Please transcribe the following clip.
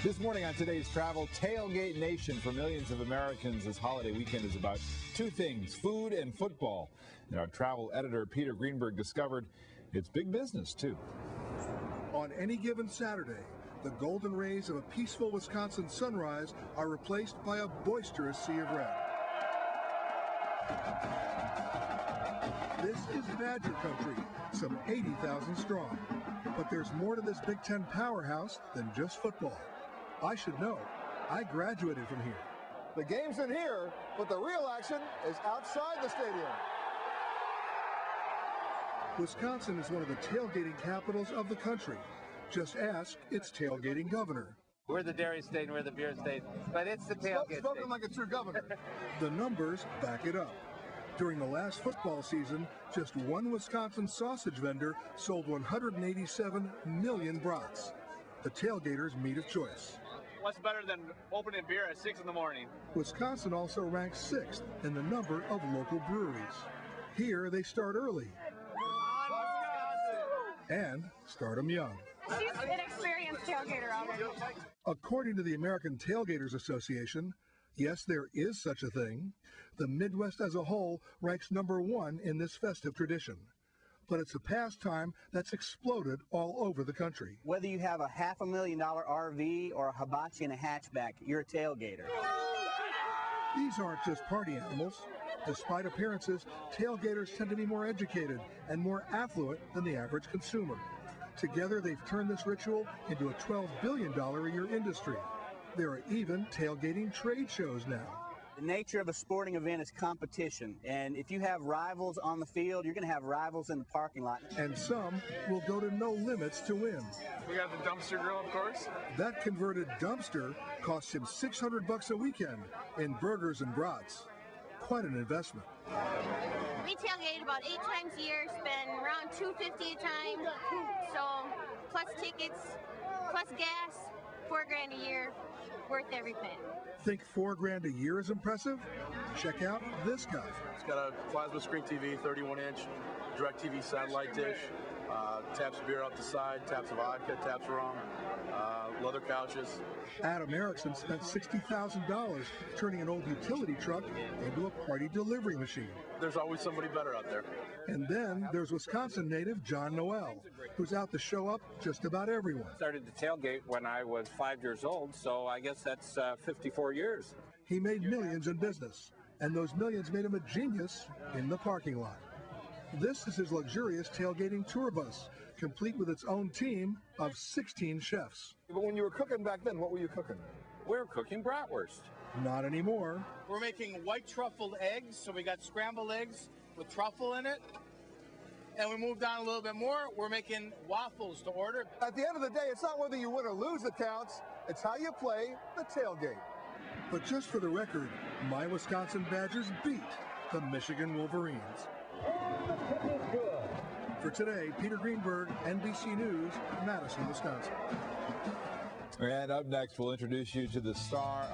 This morning on today's Travel Tailgate Nation, for millions of Americans, this holiday weekend is about two things: food and football. And our travel editor, Peter Greenberg, discovered it's big business, too. On any given Saturday, the golden rays of a peaceful Wisconsin sunrise are replaced by a boisterous sea of red. This is Badger country, some 80,000 strong. But there's more to this Big Ten powerhouse than just football. I should know. I graduated from here. The game's in here, but the real action is outside the stadium. Wisconsin is one of the tailgating capitals of the country. Just ask its tailgating governor. We're the dairy state and we're the beer state, but it's the tailgate Spoken state. like a true governor. The numbers back it up. During the last football season, just one Wisconsin sausage vendor sold 187 million brats. The tailgaters' meat of choice. What's better than opening beer at 6 in the morning? Wisconsin also ranks 6th in the number of local breweries. Here they start early and start them young. She's an experienced tailgater already. According to the American Tailgaters Association, yes, there is such a thing. The Midwest as a whole ranks #1 in this festive tradition. But it's a pastime that's exploded all over the country. Whether you have a $500,000 RV or a hibachi and a hatchback, you're a tailgater. These aren't just party animals. Despite appearances, tailgaters tend to be more educated and more affluent than the average consumer. Together, they've turned this ritual into a $12 billion a year industry. There are even tailgating trade shows now. The nature of a sporting event is competition, and if you have rivals on the field, you're going to have rivals in the parking lot. And some will go to no limits to win. We got the dumpster grill, of course. That converted dumpster costs him $600 a weekend in burgers and brats. Quite an investment. We tailgate about 8 times a year, spend around $250 a time. So plus tickets, plus gas, $4,000 a year, worth every penny. Think $4,000 a year is impressive? Check out this guy. It's got a plasma screen TV, 31-inch, DirecTV satellite dish, taps beer up the side, taps of vodka, taps rum, leather couches. Adam Erickson spent $60,000 turning an old utility truck into a party delivery machine. There's always somebody better out there. And then there's Wisconsin native John Noel, who's out to show up just about everyone. Started to tailgate when I was 5 years old, so I guess that's 54 years. He made millions in business, and those millions made him a genius in the parking lot. This is his luxurious tailgating tour bus, complete with its own team of 16 chefs. But when you were cooking back then, what were you cooking? We were cooking bratwurst. Not anymore. We're making white truffled eggs, so we got scrambled eggs with truffle in it. And we moved on a little bit more, we're making waffles to order. At the end of the day, it's not whether you win or lose that counts, it's how you play the tailgate. But just for the record, my Wisconsin Badgers beat the Michigan Wolverines. For today, Peter Greenberg, NBC News, Madison, Wisconsin. And up next, we'll introduce you to the star